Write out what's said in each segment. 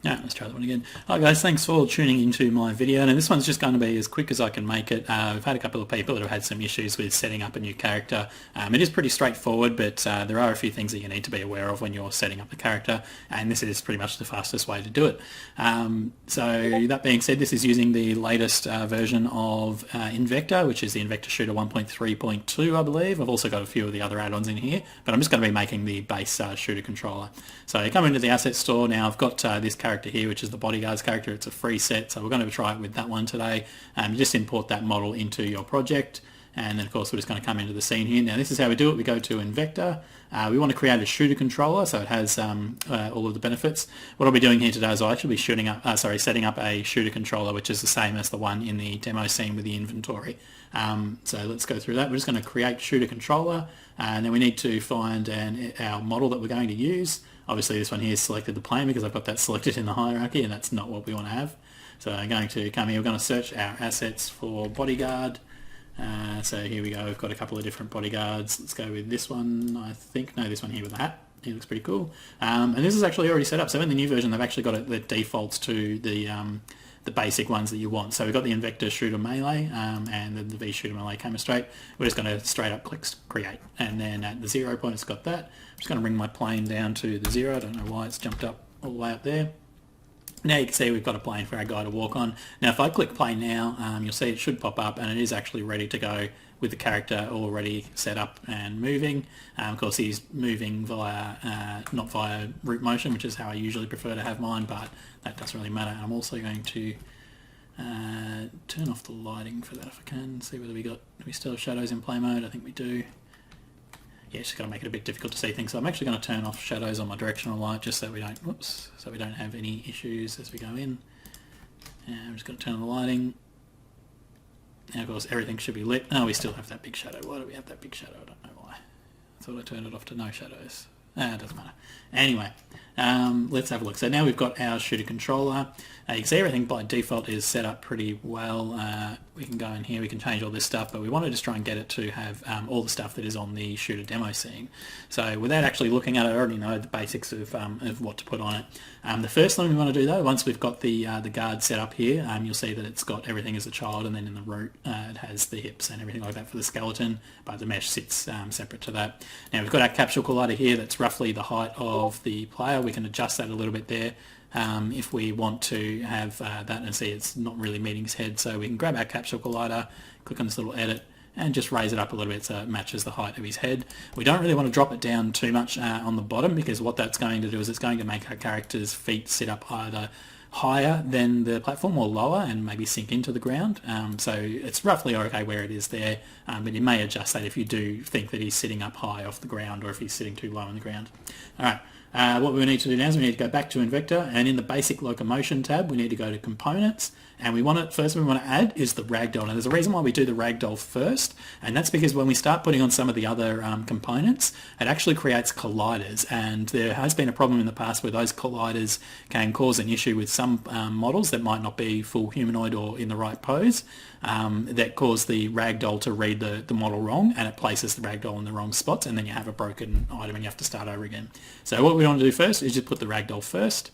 Yeah, let's try that one again. Hi guys, thanks for tuning into my video. Now this one's just going to be as quick as I can make it. We've had a couple of people that have had some issues with setting up a new character. It is pretty straightforward, but there are a few things that you need to be aware of when you're setting up the character, and this is pretty much the fastest way to do it. So that being said, this is using the latest version of Invector, which is the Invector Shooter 1.3.2, I believe. I've also got a few of the other add-ons in here, but I'm just going to be making the base shooter controller. So you come into the asset store. Now I've got this character here, which is the bodyguard's character. It's a free set, so we're going to try it with that one today. Just import that model into your project, and then of course we're just going to come into the scene here. Now this is how we do it. We go to Invector. We want to create a shooter controller, so it has all of the benefits. What I'll be doing here today is I'll actually be setting up a shooter controller, which is the same as the one in the demo scene with the inventory. So let's go through that. We're just going to create shooter controller, and then we need to find our model that we're going to use. Obviously this one here is selected the plane because I've got that selected in the hierarchy, and that's not what we want to have. So I'm going to come here, we're going to search our assets for bodyguard. So here we go, we've got a couple of different bodyguards. Let's go with this one, I think. No, this one here with the hat. He looks pretty cool. And this is actually already set up. So in the new version they've actually got it that defaults to the basic ones that you want. So we've got the Invector Shooter Melee and the V Shooter Melee camera straight. We're just going to straight up click create, and then at the 0 point it's got that. I'm just going to bring my plane down to the 0. I don't know why it's jumped up all the way up there. Now you can see we've got a plane for our guy to walk on. Now if I click play now, you'll see it should pop up, and it is actually ready to go with the character already set up and moving. Of course he's moving via, not via root motion, which is how I usually prefer to have mine, but that doesn't really matter. I'm also going to turn off the lighting for that if I can, see whether do we still have shadows in play mode. I think we do. Yeah, it's just got to make it a bit difficult to see things. So I'm actually going to turn off shadows on my directional light just so we don't, so we don't have any issues as we go in. And I'm just going to turn on the lighting. Now of course everything should be lit. Oh, we still have that big shadow. Why do we have that big shadow? I don't know why. I thought I turned it off to no shadows. It doesn't matter. Anyway, let's have a look. So now we've got our shooter controller. You can see everything by default is set up pretty well. We can go in here, we can change all this stuff, but we want to just try and get it to have all the stuff that is on the shooter demo scene. So without actually looking at it, I already know the basics of what to put on it. The first thing we want to do though, once we've got the guard set up here, you'll see that it's got everything as a child, and then in the root it has the hips and everything like that for the skeleton, but the mesh sits separate to that. Now we've got our capsule collider here that's roughly the height of the player. We can adjust that a little bit there. If we want to have that, and see it's not really meeting his head, so we can grab our capsule collider, click on this little edit, and just raise it up a little bit so it matches the height of his head. We don't really want to drop it down too much on the bottom, because what that's going to do is it's going to make our character's feet sit up either higher than the platform or lower and maybe sink into the ground. So it's roughly okay where it is there, but you may adjust that if you do think that he's sitting up high off the ground, or if he's sitting too low on the ground. Alright. What we need to do now is we need to go back to Invector, and in the basic locomotion tab we need to go to components, and first thing we want to add is the ragdoll. Now there's a reason why we do the ragdoll first, and that's because when we start putting on some of the other components, it actually creates colliders, and there has been a problem in the past where those colliders can cause an issue with some models that might not be full humanoid or in the right pose, that cause the ragdoll to read the model wrong, and it places the ragdoll in the wrong spots, and then you have a broken item and you have to start over again. So what we want to do first is just put the ragdoll first.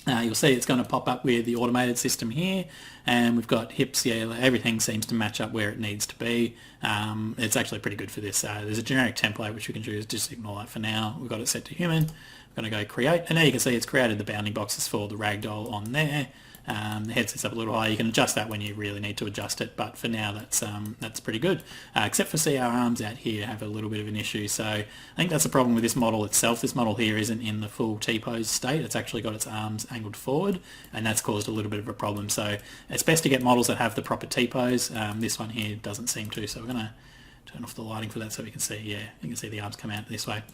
You'll see it's going to pop up with the automated system here, and we've got hips. Yeah, everything seems to match up where it needs to be. It's actually pretty good for this. There's a generic template which we can choose, just ignore that for now. We've got it set to human. I'm going to go create, and now you can see it's created the bounding boxes for the ragdoll on there. The head sits up a little higher. You can adjust that when you really need to adjust it, but for now that's pretty good. Except for see our arms out here have a little bit of an issue, so I think that's the problem with this model itself. This model here isn't in the full T-pose state. It's actually got its arms angled forward, and that's caused a little bit of a problem. So it's best to get models that have the proper T-pose. This one here doesn't seem to, so we're going to turn off the lighting for that so we can see, yeah, you can see the arms come out this way.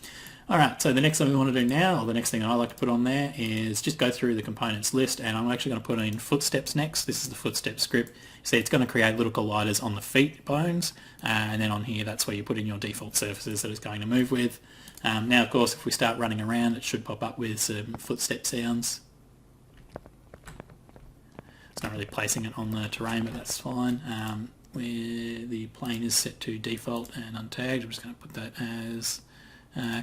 Alright, so the next thing we want to do now, or the next thing I like to put on there, is just go through the components list, and I'm actually going to put in footsteps next. This is the footstep script. See, it's going to create little colliders on the feet bones, and then on here that's where you put in your default surfaces that it's going to move with. Now of course if we start running around it should pop up with some footstep sounds. It's not really placing it on the terrain, but that's fine. Where the plane is set to default and untagged, I'm just going to put that as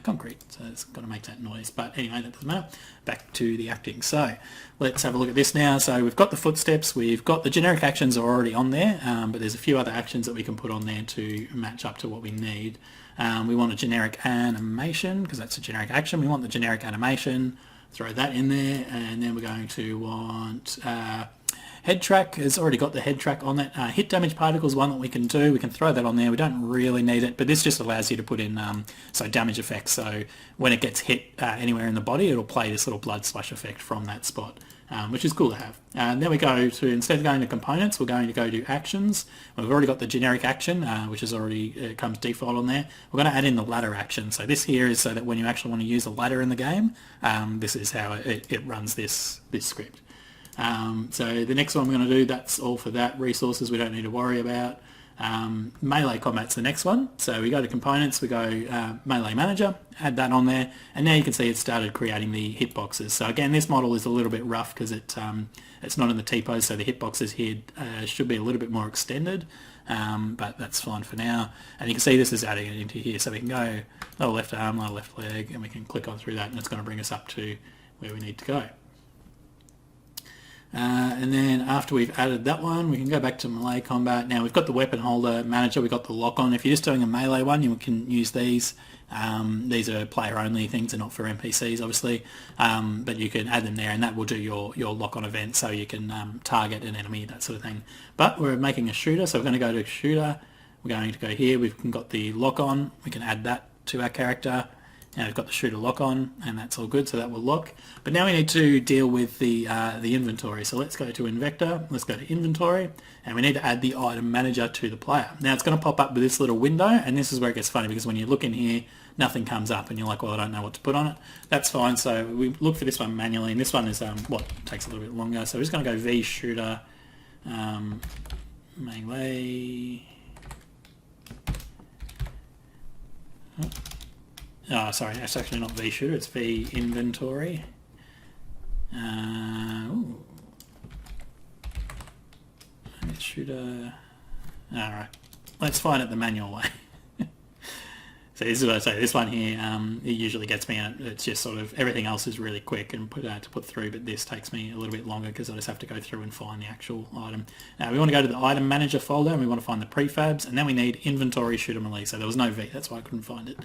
concrete, so it's got to make that noise. But anyway, that doesn't matter. Back to the acting. So let's have a look at this now. So we've got the footsteps, we've got the generic actions are already on there, but there's a few other actions that we can put on there to match up to what we need. We want a generic animation, because that's a generic action. We want the generic animation, throw that in there, and then we're going to want head track. Has already got the head track on it. Hit damage particles, one that we can do. We can throw that on there. We don't really need it, but this just allows you to put in so damage effects. So when it gets hit anywhere in the body, it'll play this little blood splash effect from that spot, which is cool to have. And then we go to, instead of going to components, we're going to go to actions. We've already got the generic action, which is already comes default on there. We're going to add in the ladder action. So this here is so that when you actually want to use a ladder in the game, this is how it runs this script. So the next one we're going to do, that's all for that. Resources we don't need to worry about. Melee combat's the next one. So we go to components, we go melee manager, add that on there, and now you can see it started creating the hitboxes. So again, this model is a little bit rough because it's not in the T-pose, so the hitboxes here should be a little bit more extended, but that's fine for now. And you can see this is adding it into here, so we can go lower left arm, lower left leg, and we can click on through that, and it's going to bring us up to where we need to go. And then after we've added that one, we can go back to melee combat. Now we've got the weapon holder manager, we've got the lock on. If you're just doing a melee one, you can use these. These are player only things, they're not for NPCs obviously, but you can add them there and that will do your lock on event, so you can target an enemy, that sort of thing. But we're making a shooter, so we're going to go to shooter, we're going to go here, we've got the lock on, we can add that to our character. Now we've got the shooter lock on, and that's all good, so that will lock. But now we need to deal with the inventory. So let's go to Invector, let's go to inventory, and we need to add the item manager to the player. Now it's going to pop up with this little window, and this is where it gets funny, because when you look in here, nothing comes up, and you're like, well, I don't know what to put on it. That's fine, so we look for this one manually, and this one is what takes a little bit longer. So we're just going to go V shooter, melee. Oh, sorry, it's actually not V shooter, it's V inventory. Shooter. Alright, let's find it the manual way. So this is what I say, this one here, it usually gets me out. It's just sort of, everything else is really quick and to put through, but this takes me a little bit longer because I just have to go through and find the actual item. We want to go to the item manager folder, and we want to find the prefabs, and then we need inventory shooter melee. So there was no V, that's why I couldn't find it.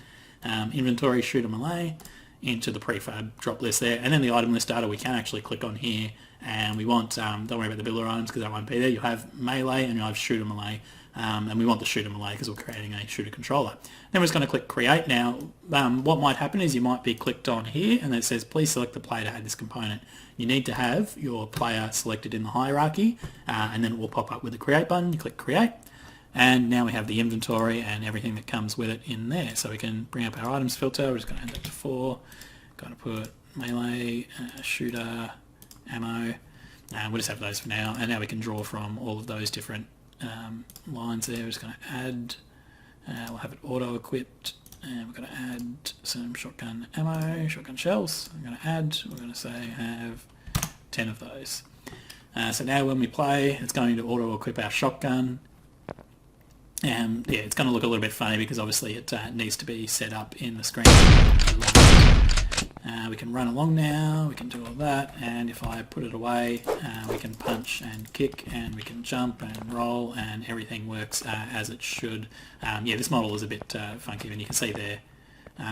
Inventory shooter melee into the prefab drop list there, and then the item list data we can actually click on here, and we want, don't worry about the builder items because that won't be there. You'll have melee and you'll have shooter melee, and we want the shooter melee because we're creating a shooter controller. Then we're just going to click create. Now what might happen is you might be clicked on here and it says please select the player to add this component. You need to have your player selected in the hierarchy, and then it will pop up with the create button. You click create, and now we have the inventory and everything that comes with it in there. So we can bring up our items filter. We're just going to add that to 4. Going to put melee, shooter, ammo, and we'll just have those for now. And now we can draw from all of those different lines there. We're just going to add, we'll have it auto equipped, and we're going to add some shotgun ammo, shotgun shells. We're going to add, we're going to say have 10 of those. So now when we play, it's going to auto equip our shotgun. And yeah, it's going to look a little bit funny because obviously it needs to be set up in the screen. We can run along now, we can do all that, and if I put it away, we can punch and kick, and we can jump and roll, and everything works as it should. Yeah, this model is a bit funky, and you can see there,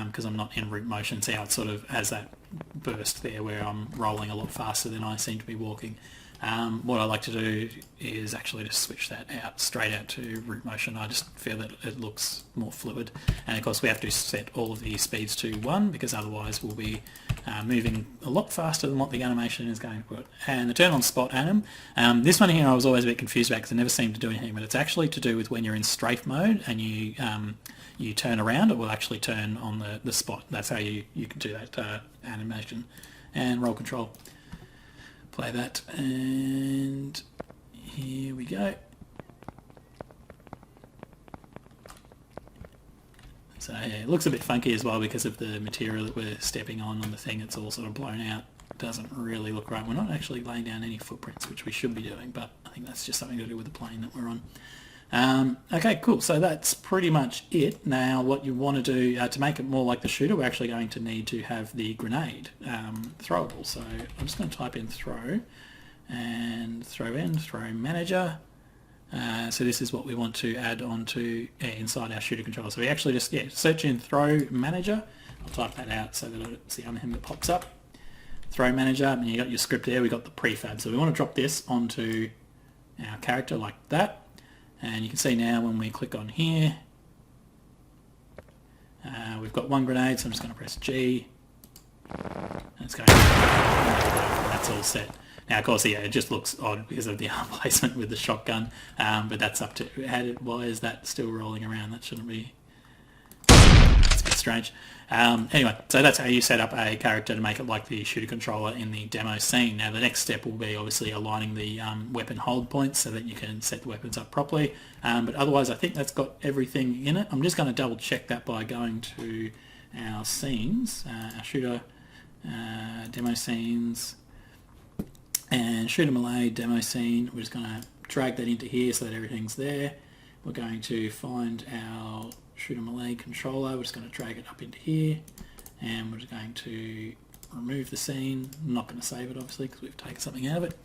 because I'm not in root motion, see how it sort of has that burst there where I'm rolling a lot faster than I seem to be walking. What I like to do is actually just switch that out, straight out to root motion. I just feel that it looks more fluid, and of course we have to set all of the speeds to 1 because otherwise we'll be moving a lot faster than what the animation is going to put. And the turn on spot anim, this one here I was always a bit confused about because it never seemed to do anything, but it's actually to do with when you're in strafe mode and you turn around, it will actually turn on the spot. That's how you can do that animation. And roll control. Play that, and here we go. So yeah, it looks a bit funky as well because of the material that we're stepping on the thing. It's all sort of blown out. It doesn't really look right. We're not actually laying down any footprints, which we should be doing, but I think that's just something to do with the plane that we're on. Okay, cool. So that's pretty much it. Now what you want to do to make it more like the shooter, we're actually going to need to have the grenade throwable. So I'm just going to type in throw and throw manager. So this is what we want to add onto inside our shooter controller. So we actually just search in throw manager. I'll type that out so that it's the only thing that pops up. Throw manager, and you got your script there. We got the prefab. So we want to drop this onto our character like that. And you can see now when we click on here, we've got one grenade, so I'm just going to press G. And it's going. That's all set. Now, of course, yeah, it just looks odd because of the arm placement with the shotgun, but that's up to why is that still rolling around? That shouldn't be. It's a bit strange. Anyway, so that's how you set up a character to make it like the shooter controller in the demo scene. Now the next step will be obviously aligning the weapon hold points so that you can set the weapons up properly. But otherwise I think that's got everything in it. I'm just going to double check that by going to our scenes, our shooter demo scenes, and shooter melee demo scene. We're just going to drag that into here so that everything's there. We're going to find our shooter melee controller. We're just going to drag it up into here, and we're just going to remove the scene. I'm not going to save it obviously because we've taken something out of it.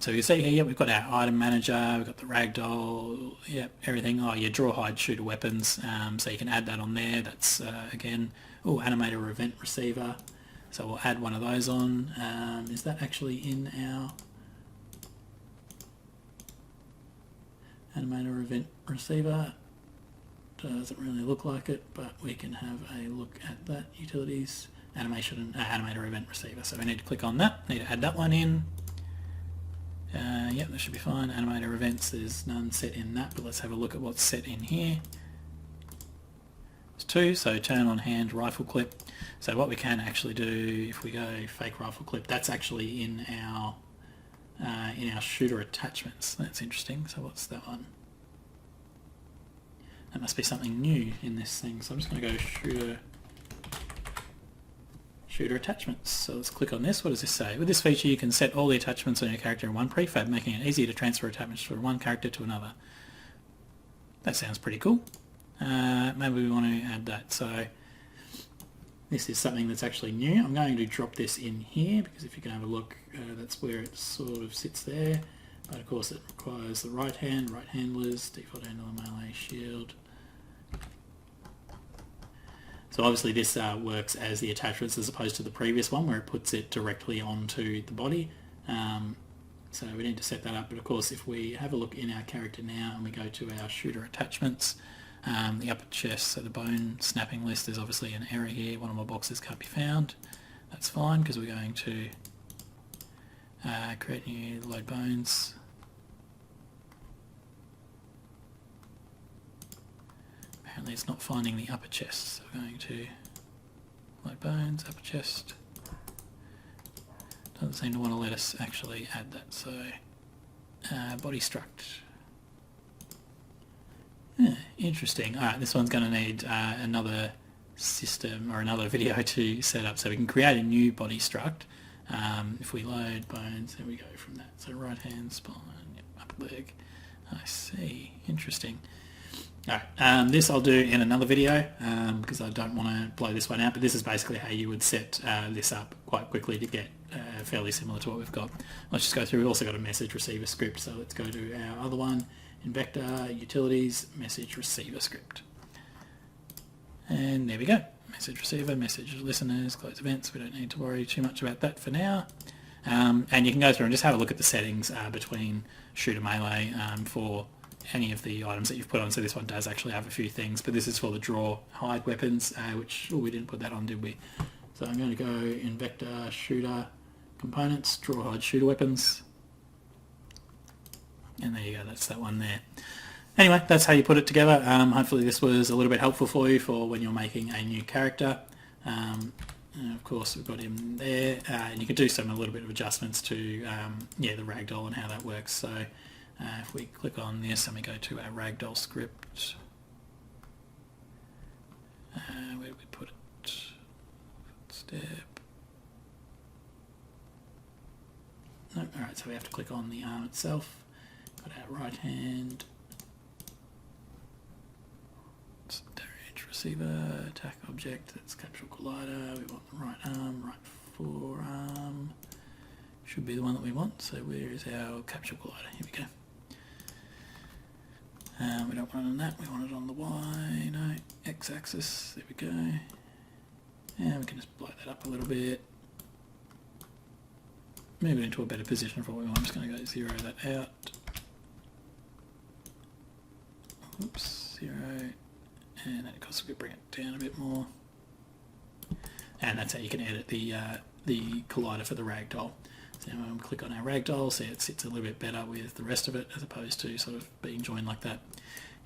So you see here we've got our item manager, we've got the ragdoll, yep, everything. Oh yeah, draw, hide, shooter weapons. So you can add that on there. That's again, animator or event receiver. So we'll add one of those on. Is that actually in our animator or event receiver? Doesn't really look like it, but we can have a look at that. Utilities, animation, animator event receiver. So we need to click on that. Need to add that one in. Yep, that should be fine. Animator events, there's none set in that, but let's have a look at what's set in here. There's two, so turn on hand rifle clip. So what we can actually do if we go fake rifle clip, that's actually in our shooter attachments. That's interesting. So what's that one? That must be something new in this thing. So I'm just going to go shooter attachments. So let's click on this. What does this say? With this feature you can set all the attachments on your character in one prefab, making it easier to transfer attachments from one character to another. That sounds pretty cool. Maybe we want to add that. So this is something that's actually new. I'm going to drop this in here because if you can have a look, that's where it sort of sits there. But of course it requires the right handlers, default handler, melee, shield. So obviously this works as the attachments as opposed to the previous one where it puts it directly onto the body. So we need to set that up, but of course if we have a look in our character now and we go to our shooter attachments, the upper chest, so the bone snapping list, there's obviously an error here, one of my boxes can't be found. That's fine because we're going to create new load bones. Apparently it's not finding the upper chest, so we're going to load bones, upper chest. Doesn't seem to want to let us actually add that, so body struct. Yeah, interesting. Alright, this one's going to need another system or another video to set up, so we can create a new body struct. If we load bones, there we go from that. So right hand, spine, yep, upper leg. I see. Interesting. Alright, this I'll do in another video because I don't want to blow this one out, but this is basically how you would set this up quite quickly to get fairly similar to what we've got. Let's just go through. We've also got a message receiver script, so let's go to our other one, Invector, Utilities, Message Receiver script. And there we go. Message receiver, message listeners, close events. We don't need to worry too much about that for now. And you can go through and just have a look at the settings between shooter melee for any of the items that you've put on. So this one does actually have a few things, but this is for the draw hide weapons, which we didn't put that on, did we? So I'm going to go Invector, shooter, components, draw hide shooter weapons. And there you go, that's that one there. Anyway, that's how you put it together. Hopefully this was a little bit helpful for you for when you're making a new character. And of course we've got him there, and you can do a little bit of adjustments to the ragdoll and how that works. So if we click on this and we go to our ragdoll script, where do we put it? Step. No, alright, so we have to click on the arm itself. Got our right hand, receiver, attack object, that's capsule collider, we want the right arm, right forearm, should be the one that we want, so where is our capsule collider? Here we go. We don't want it on that, we want it on the Y, no, X-axis, there we go. And we can just blow that up a little bit. Move it into a better position for what we want. I'm just going to go 0 that out. Oops, 0. And then of course we bring it down a bit more. And that's how you can edit the collider for the ragdoll. So when we click on our ragdoll, see it sits a little bit better with the rest of it as opposed to sort of being joined like that.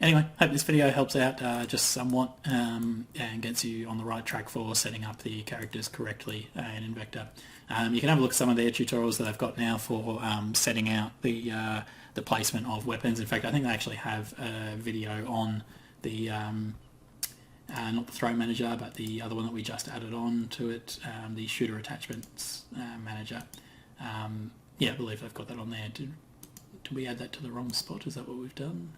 Anyway, hope this video helps out just somewhat and gets you on the right track for setting up the characters correctly in Invector. You can have a look at some of their tutorials that they've got now for setting out the placement of weapons. In fact, I think they actually have a video on the not the throw manager, but the other one that we just added on to it, the shooter attachments manager. Yeah, I believe they've got that on there. Did we add that to the wrong spot? Is that what we've done?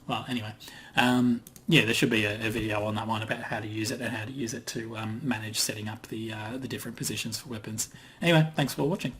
Well, anyway, yeah, there should be a video on that one about how to use it and how to use it to manage setting up the different positions for weapons. Anyway, thanks for watching.